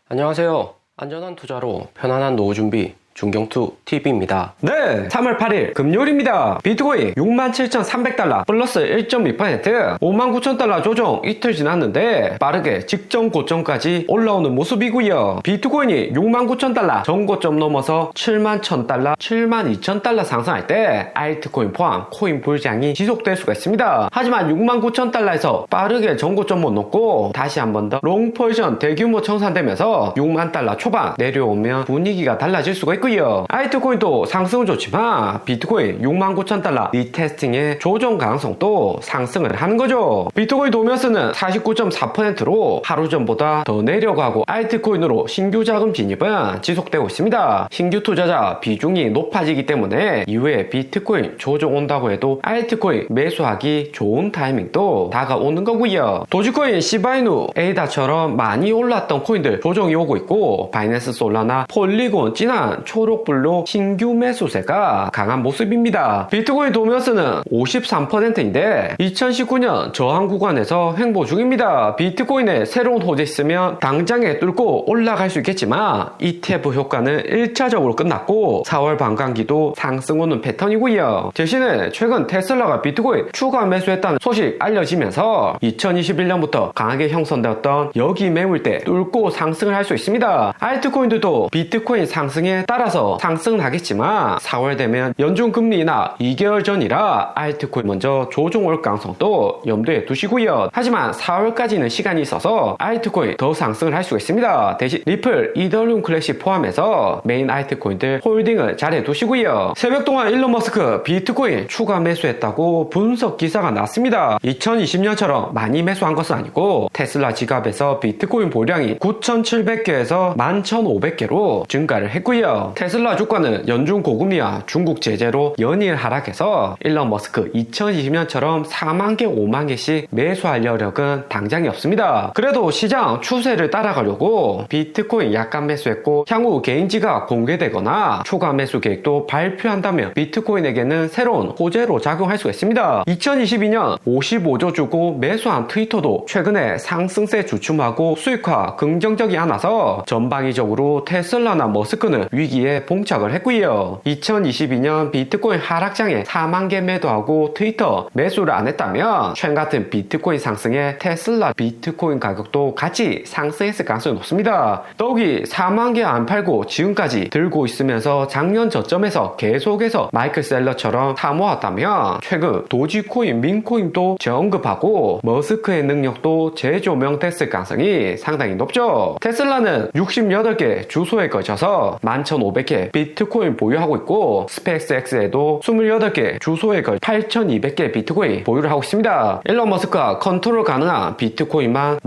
안녕하세요. 안전한 투자로 편안한 노후 준비 중경투TV입니다. 네, 3월 8일 금요일입니다. 비트코인 67,300달러 플러스 1.2%, 59,000달러 조정 이틀 지났는데 빠르게 직전 고점까지 올라오는 모습이고요. 비트코인이 69,000달러 전고점 넘어서 71,000달러, 72,000달러 상승할 때 알트코인 포함 코인 불장이 지속될 수가 있습니다. 하지만 69,000달러에서 빠르게 전고점 못 넘고 다시 한 번 더 롱포지션 대규모 청산되면서 6만 달러 초반 내려오면 분위기가 달라질 수가 있고요. 알트코인도 상승은 좋지만 비트코인 69,000달러 리테스팅의 조정 가능성도 상승을 하는 거죠. 비트코인 도면스는 49.4%로 하루 전보다 더 내려가고 알트코인으로 신규 자금 진입은 지속되고 있습니다. 신규 투자자 비중이 높아지기 때문에 이후에 비트코인 조정 온다고 해도 알트코인 매수하기 좋은 타이밍도 다가오는 거고요. 도지코인, 시바이누, 에이다처럼 많이 올랐던 코인들 조정이 오고 있고 바이낸스 솔라나 폴리곤 진한 초록불로 신규 매수세가 강한 모습입니다. 비트코인 도면스는 53%인데 2019년 저항 구간에서 횡보 중입니다. 비트코인에 새로운 호재 있으면 당장에 뚫고 올라갈 수 있겠지만 ETF 효과는 1차적으로 끝났고 4월 반감기도 상승 오는 패턴이고요. 대신에 최근 테슬라가 비트코인 추가 매수했다는 소식 알려지면서 2021년부터 강하게 형성되었던 여기 매물대 뚫고 상승을 할 수 있습니다. 알트코인들도 비트코인 상승에 따라서 상승은 하겠지만 4월 되면 연준 금리나 2개월 전이라 알트코인 먼저 조정 올 가능성도 염두에 두시고요. 하지만 4월까지는 시간이 있어서 알트코인 더 상승을 할 수가 있습니다. 대신 리플, 이더리움 클래식 포함해서 메인 알트코인들 홀딩을 잘 해두시고요. 새벽 동안 일론 머스크 비트코인 추가 매수했다고 분석 기사가 났습니다. 2020년처럼 많이 매수한 것은 아니고 테슬라 지갑에서 비트코인 보량이 9,700개에서 11,500개로 증가를 했고요. 테슬라 주가는 연준 고금리와 중국 제재로 연일 하락해서 일론 머스크 2020년처럼 4만 개, 5만 개씩 매수할 여력은 당장이 없습니다. 그래도 시장 추세를 따라가려고 비트코인 약간 매수했고 향후 개인 지갑 공개되거나 추가 매수 계획도 발표한다면 비트코인에게는 새로운 호재로 작용할 수가 있습니다. 2022년 55조 주고 매수한 트위터도 최근에 상승세 주춤하고 수익화 긍정적이 않아서 전방위적으로 테슬라나 머스크는 위기에 봉착을 했고요. 2022년 비트코인 하락장에 4만 개 매도하고 트위터 매수를 안 했다면 최근 같은 비트코인 상승에 테슬라 비트코인 가격도 같이 상승했을 가능성이 높습니다. 더욱이 4만 개 안 팔고 지금까지 들고 있으면서 작년 저점에서 계속해서 마이클 셀러처럼 사모았다면 최근 도지코인, 민코인도 재언급하고 머스크의 능력도 재조명됐을 가능성이 상당히 높죠. 테슬라는 68개 주소에 걸쳐서 11,500개 비트코인 보유하고 있고 스페이스X에도 28개 주소에 걸쳐 8,200개 비트코인 보유를 하고 있습니다. 일론 머스크가 컨트롤 가능한 비트코인만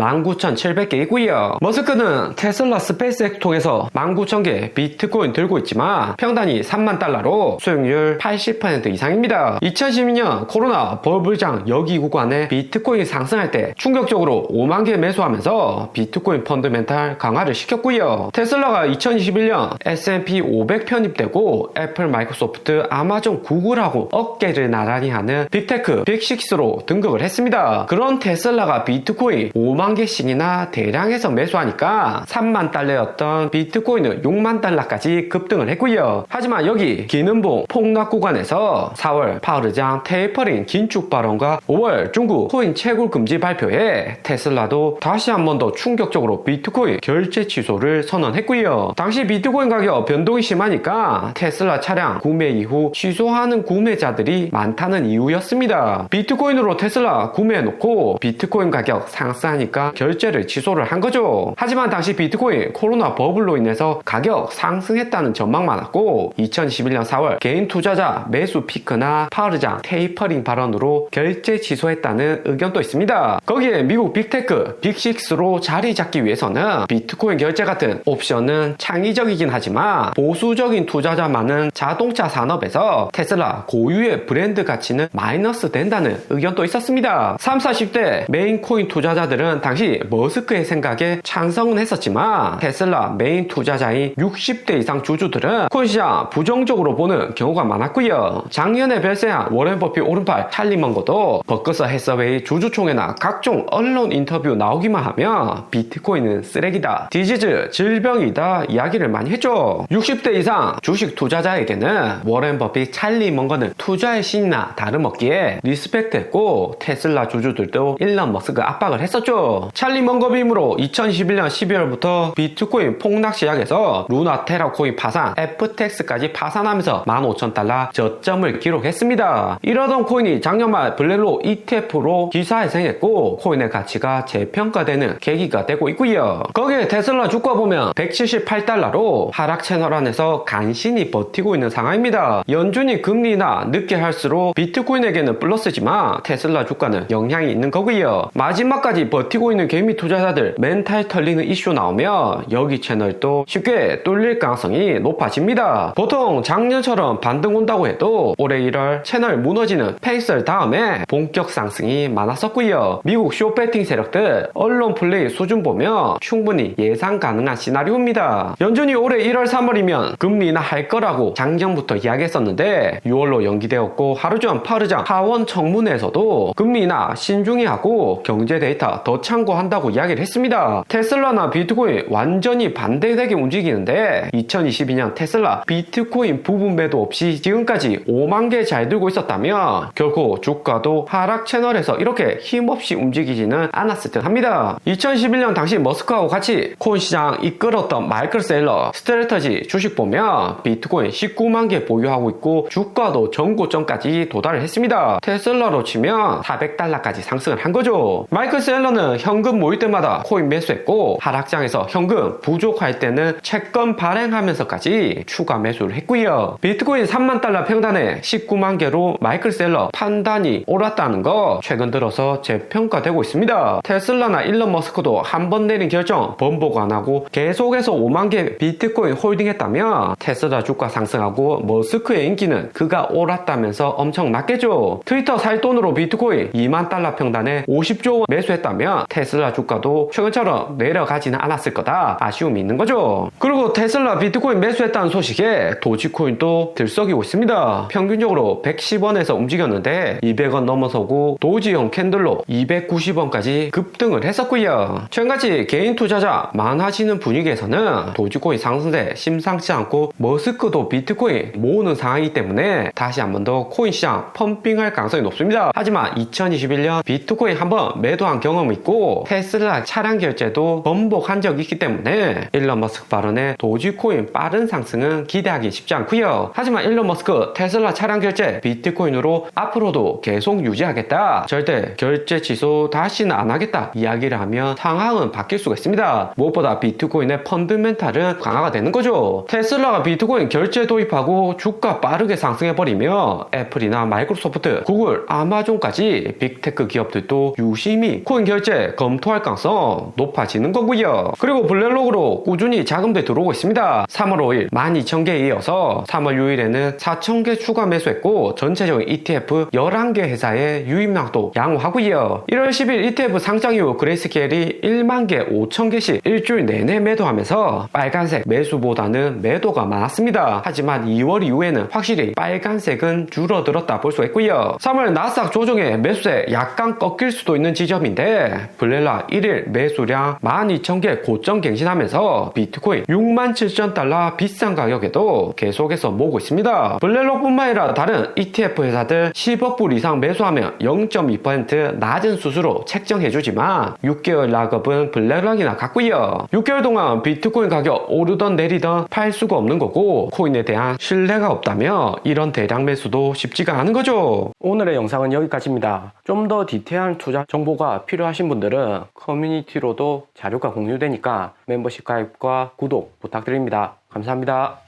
19,700개이고요. 머스크는 테슬라 스페이스X 통해서 19,000개 비트코인 들고 있지만 평단이 3만 달러로 수익률 80% 이상입니다. 2012년 코로나 버블장 여기 구간에 비트코인 상승할 때 충격적으로 5만 개 매수하면서 비트코인 펀더멘탈 강화를 시켰고요. 테슬라가 2021년 S&P 500 편입되고 애플, 마이크로소프트, 아마존, 구글하고 어깨를 나란히 하는 빅테크, 빅6로 등극을 했습니다. 그런 테슬라가 비트코인 5만 개씩이나 대량해서 매수하니까 3만 달러였던 비트코인은 6만 달러까지 급등을 했고요. 하지만 여기 기는봉 폭락 구간에서 4월 파우르장 테이퍼링 긴축 발언과 5월 중국 코인 채굴 금지 발표에 테슬라도 다시 한 번 더 충격적으로 비트코인 결제 취소를 선언했고요. 당시 비트코인 가격 변동이 심하니까 테슬라 차량 구매 이후 취소하는 구매자들이 많다는 이유였습니다. 비트코인으로 테슬라 구매해놓고 비트코인 가격 상승하니까 결제를 취소를 한 거죠. 하지만 당시 비트코인 코로나 버블로 인해서 가격 상승했다는 전망 많았고 2021년 4월 개인 투자자 매수 피크나 파르장 테이퍼링 발언으로 결제 취소했다는 의견도 있습니다. 거기에 미국 빅테크 빅6로 자리 잡기 위해서는 비트코인 결제 같은 옵션은 창의적이긴 하지만 보수적인 투자자 많은 자동차 산업에서 테슬라 고유의 브랜드 가치는 마이너스 된다는 의견도 있었습니다. 30, 40대 메인 코인 투자자들은 당시 머스크의 생각에 찬성은 했었지만 테슬라 메인 투자자인 60대 이상 주주들은 코인 시장 부정적으로 보는 경우가 많았고요. 작년에 별세한 워렌 버핏 오른팔 찰리 먼거도 버크셔 해서웨이 주주총회나 각종 언론 인터뷰 나오기만 하면 비트코인은 쓰레기다, 디지즈, 질병이다 이야기를 많이 했죠. 60대 이상 주식 투자자에게는 워렌 버핏 찰리 먼거는 투자의 신이나 다름없기에 리스펙트했고 테슬라 주주들도 일론 머스크 압박을 했었죠. 찰리 먼거 빔으로 2021년 12월부터 비트코인 폭락 시작해서 루나 테라 코인 파산, FTX까지 파산하면서 15,000달러 저점을 기록했습니다. 이러던 코인이 작년 말 블랙록 ETF로 기사회생했고 코인의 가치가 재평가되는 계기가 되고 있고요. 거기에 테슬라 주가 보면 178달러로 하락 채널 안에서 간신히 버티고 있는 상황입니다. 연준이 금리나 늦게 할수록 비트코인에게는 플러스지만 테슬라 주가는 영향이 있는 거고요. 마지막까지 버티고 있는 개미 투자자들 멘탈 털리는 이슈 나오면 여기 채널도 쉽게 뚫릴 가능성이 높아집니다. 보통 작년처럼 반등 온다고 해도 올해 1월 채널 무너지는 페이스를 다음에 본격 상승이 많았었고요. 미국 쇼배팅 세력들 언론 플레이 수준 보면 충분히 예상 가능한 시나리오입니다. 연준이 올해 1월 3월이면 금리 인하할 거라고 작년부터 이야기했었는데 6월로 연기되었고 하루 전 파르장 하원 청문회에서도 금리 인하 신중히 하고 경제 데이터 더 참고한다고 이야기를 했습니다. 테슬라나 비트코인 완전히 반대되게 움직이는데 2022년 테슬라 비트코인 부분 매도 없이 지금까지 5만 개 잘 들고 있었다면 결코 주가도 하락 채널에서 이렇게 힘없이 움직이지는 않았을 듯 합니다. 2011년 당시 머스크하고 같이 코인 시장 이끌었던 마이클 셀러 스트래터지 주식 보면 비트코인 19만 개 보유하고 있고 주가도 전고점까지 도달을 했습니다. 테슬라로 치면 400달러까지 상승을 한 거죠. 마이클 셀러는 현금 모일 때마다 코인 매수했고 하락장에서 현금 부족할 때는 채권 발행하면서까지 추가 매수를 했고요. 비트코인 3만 달러 평단에 19만 개로 마이클 셀러 판단이 옳았다는 거 최근 들어서 재평가되고 있습니다. 테슬라나 일론 머스크도 한 번 내린 결정 번복 안 하고 계속해서 5만 개 비트코인 홀딩했다면 테슬라 주가 상승하고 머스크의 인기는 그가 옳았다면서 엄청 낮겠죠. 트위터 살 돈으로 비트코인 2만 달러 평단에 50조 원 매수했다면 테슬라 주가도 최근처럼 내려가지는 않았을 거다 아쉬움이 있는 거죠. 그리고 테슬라 비트코인 매수했다는 소식에 도지코인도 들썩이고 있습니다. 평균적으로 110원에서 움직였는데 200원 넘어서고 도지형 캔들로 290원까지 급등을 했었고요. 최근같이 개인 투자자 많아지는 분위기에서는 도지코인 상승세 심상치 않고 머스크도 비트코인 모으는 상황이기 때문에 다시 한 번 더 코인 시장 펌핑할 가능성이 높습니다. 하지만 2021년 비트코인 한번 매도한 경험이 있고 테슬라 차량 결제도 번복한 적이 있기 때문에 일론 머스크 발언에 도지코인 빠른 상승은 기대하기 쉽지 않고요. 하지만 일론 머스크 테슬라 차량 결제 비트코인으로 앞으로도 계속 유지하겠다, 절대 결제 취소 다시는 안 하겠다 이야기를 하면 상황은 바뀔 수가 있습니다. 무엇보다 비트코인의 펀드멘탈은 강화가 되는 거죠. 테슬라가 비트코인 결제 도입하고 주가 빠르게 상승해버리면 애플이나 마이크로소프트, 구글, 아마존까지 빅테크 기업들도 유심히 코인 결제 검토할 가능성 높아지는 거고요. 그리고 블랙록으로 꾸준히 자금들 들어오고 있습니다. 3월 5일 12,000개에 이어서 3월 6일에는 4,000개 추가 매수했고 전체적인 ETF 11개 회사의 유입량도 양호하고요. 1월 10일 ETF 상장 이후 그레이스케일이 1만 개 5,000개씩 일주일 내내 매도하면서 빨간색 매수보다는 매도가 많았습니다. 하지만 2월 이후에는 확실히 빨간색은 줄어들었다 볼 수 있고요. 3월 나스닥 조정에 매수세 약간 꺾일 수도 있는 지점인데 블랙락 1일 매수량 12,000개 고점 갱신하면서 비트코인 67,000달러 비싼 가격에도 계속해서 모으고 있습니다. 블랙록뿐만 아니라 다른 ETF 회사들 10억 불 이상 매수하면 0.2% 낮은 수수료 책정해주지만 6개월 락업은 블랙락이나 같고요. 6개월 동안 비트코인 가격 오르던 내리던 팔 수가 없는 거고 코인에 대한 신뢰가 없다면 이런 대량 매수도 쉽지가 않은 거죠. 오늘의 영상은 여기까지입니다. 좀 더 디테일한 투자 정보가 필요하신 분들은 커뮤니티로도 자료가 공유되니까 멤버십 가입과 구독 부탁드립니다. 감사합니다.